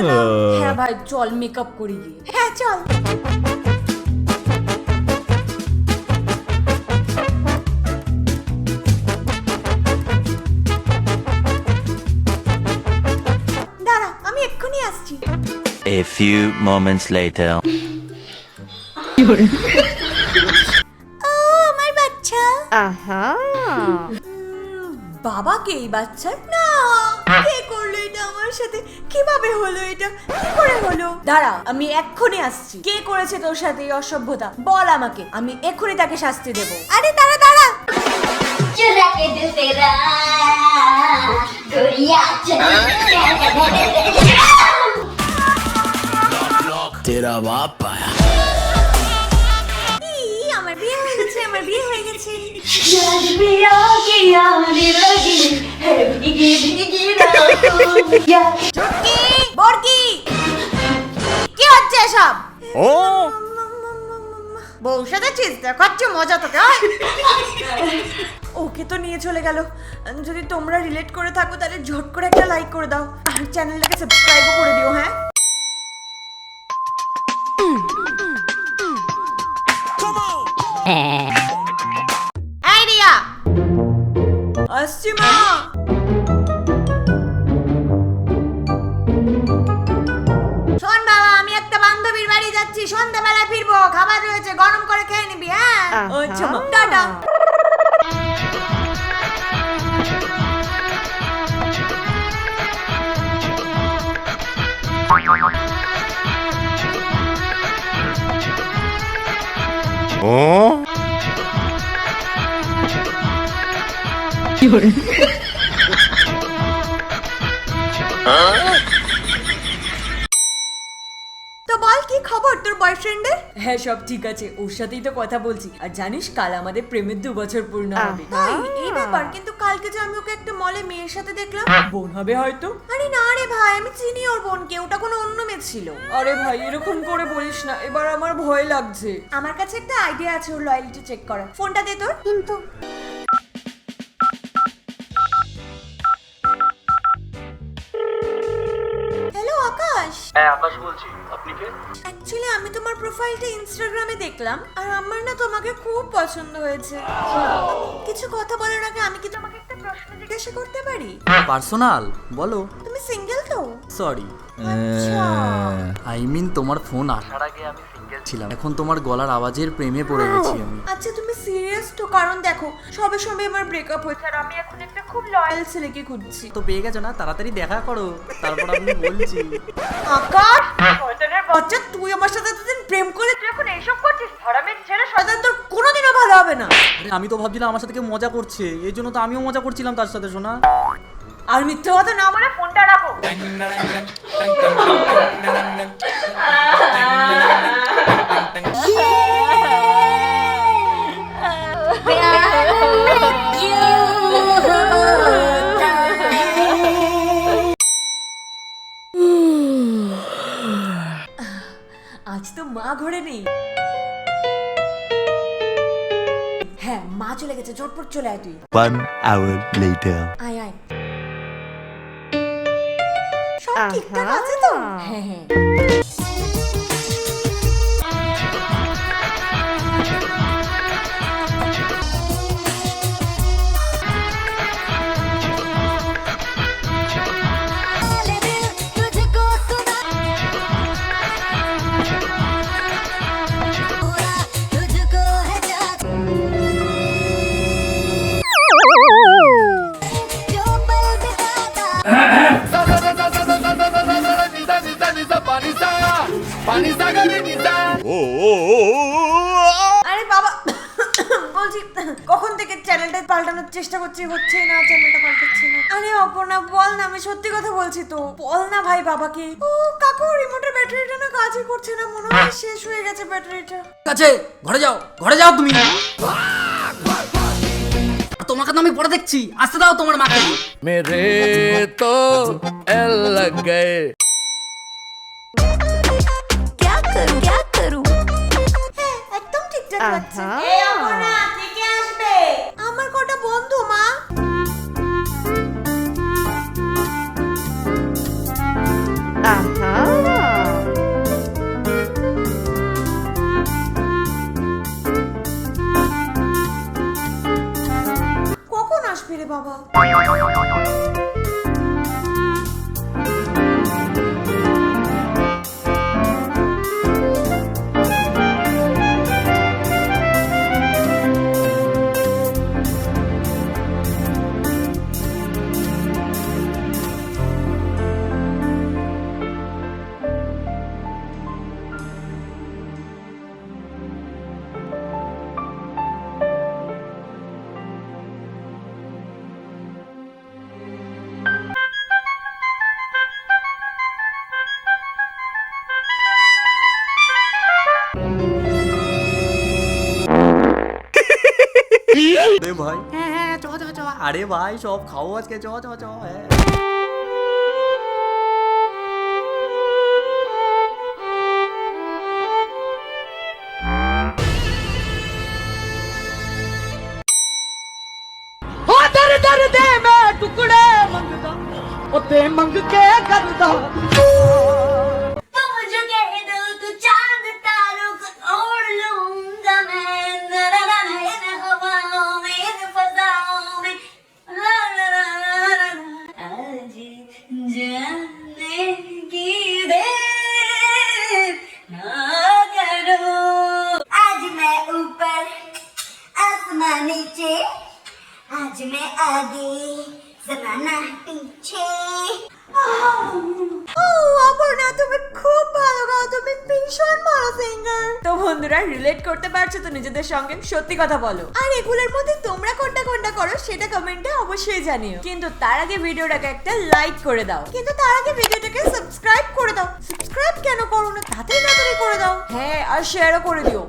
না। হ্যাঁ ভাই চল মেকআপ করি গিয়ে। হ্যাঁ চল। দাঁড়া আমি এক্ষুনি আসছি। A few moments later. ও আমার বাচ্চা। আহা বাবা কে এই বাচ্চার? না কে করলো এটা আমার সাথে? কিভাবে হলো এটা? কি করে হলো? দাঁড়া আমি এক্ষুনি আসছি। কে করেছে তোর সাথে এই অসভ্যতা? বল আমাকে, আমি এক্ষুনি তাকে শাস্তি দেব। আরে দাঁড়া দাঁড়া। चुरा के दिल तेरा गोरिया तेरा बाप आया। আমার বিয়ে হয়ে গেছে, আমার বিয়ে হয়ে গেছে। याद भी आ गया लगी है भीगी भीगी रातों याद চুটকি বড়কি কি হচ্ছে সব? ও বউর সাথে চিজ দেখাচ্ছে মজা তোকে হয়? ওকে তো নিয়ে চলে গেল। যদি তোমরা রিলেট করে থাকো তাহলে ঝট করে একটা লাইক করে দাও আর চ্যানেলটাকে সাবস্ক্রাইবও করে দিও। হ্যাঁ এই রিয়া আসছি মা। শোন বাবা আমি একটা বান্ধবীর বাড়ি যাচ্ছি, সন্ধ্যাবেলা ফিরবো, খাবার রয়েছে গরম করে খেয়ে নিবি। হ্যাঁ আচ্ছা মা টাটা। তো বল কি খবর তোর বয়ফ্রেন্ডের? হ্যাঁ সব ঠিক আছে, ওর সাথেই তো কথা বলছি। আর জানিস কাল আমাদের প্রেমের 2 বছর পূর্ণ হবে। তাই এই ব্যাপার, কিন্তু কালকে যে আমি ওকে একটা মলে মেয়ের সাথে দেখলাম। বোন হবে হয়তো। আরে না রে ভাই আমি চিনি ওর বোনকে, ওটা কোনো অন্য মেয়ে ছিল। আরে ভাই এরকম করে বলিস না, এবার আমার ভয় লাগছে। আমার কাছে একটা আইডিয়া আছে ওর লয়্যালটি চেক করার। ফোনটা দে তোর। কিন্তু হ্যালো আকাশ। হ্যাঁ আকাশ বলছি, আপনি কে? অ্যাকচুয়ালি আমি তোমার প্রোফাইলটা ইনস্টাগ্রামে দেখলাম আর আমার না তোমাকে খুব পছন্দ হয়েছে। কিছু কথা বলার আগে আমি কি তোমাকে একটা প্রশ্ন জিজ্ঞাসা করতে পারি? পার্সোনাল বলো। তুমি সিঙ্গেল তো? সরি, আচ্ছা আই মিন তোমার ফোন আসার আগে আমি সিঙ্গেল ছিলাম, এখন তোমার গলার আওয়াজের প্রেমে পড়ে গেছি আমি। আচ্ছা তুমি সিরিয়াস তো? কারণ দেখো সবে সবে আমার ব্রেকআপ হয়েছে আর আমি এখন একটা খুব লয়াল ছেলেকে খুঁজছি। তো পেয়ে গেছো না, তাড়াতাড়ি দেখা করো, তারপর আমি বলছি। আকাশ শয়তানের বাচ্চা, তুই আমার সাথে এতদিন প্রেম করে তুই এখন এইসব করছিস? হারামের ছেলে শয়তান, তোর কোনোদিনও ভালো হবে না। আরে আমি তো ভাবছিলাম আমার সাথে কেউ মজা করছে, এই জন্য তো আমিও মজা করছিলাম তার সাথে। শোনা আর মিথ্যে কথা না বলে ফোনটা রাখো। আজ তো মা ঘরে নেই। হ্যাঁ মা চলে গেছে, ঝটপট চলে আয় তুই। 1 hour later. আয় আয়। সব ঠিকঠাক আছে তো? হ্যাঁ হ্যাঁ। আরে বাবা বলছি কখন থেকে চ্যানেলটা পাল্টানোর চেষ্টা করছি, হচ্ছে না, চ্যানেলটা পাল্টাচ্ছে না। আরে অপর্ণা বল না, আমি সত্যি কথা বলছি তো, বল না ভাই বাবাকে। ও কাকু রিমোটের ব্যাটারিটা না কাজই করছে না, মনে হয় শেষ হয়ে গেছে ব্যাটারিটা। কাছে ঘরে যাও, ঘরে যাও তুমি। তোমাকে তো আমি পরে দেখছি, আসতে দাও তোমার মাকে। मेरे तो एल लग गए। क्या करूं? হ্যাঁ একদম ঠিকঠাক লাগছে। এই অপর্ণা কে কে আসবে? আমার কটা বন্ধু মা। আহা আরে ভাই হ্যাঁ চ চ চ আরে ভাই সব খাও আজকে চ চ চ হ্যাঁ तुम जो कह दो तो चांद तारों को ओढ़ लूंगा मैं ना ना ना ना इन हवाओं में इन फजाओं में ला ला ला ला ला आज जाने की देर ना करो आज मैं ऊपर आसमान नीचे आज मैं आगे जमाना पीछे ও অপর্ণা, তুমি খুব ভালো গাও, তুমি ভীষণ ভালো সিঙ্গার। তো বন্ধুরা, রিলেট করতে পারছো তো নিজেদের সঙ্গে? সত্যি কথা বলো। আর এগুলোর মধ্যে তোমরা কোনটা কোনটা করো সেটা কমেন্টে অবশ্যই জানিও। কিন্তু তার আগে ভিডিওটাকে একটা লাইক করে দাও। কিন্তু তার আগে ভিডিওটাকে সাবস্ক্রাইব করে দাও। সাবস্ক্রাইব কেন করো না? তাড়াতাড়ি করে দাও। হ্যাঁ, আর শেয়ারও করে দিও।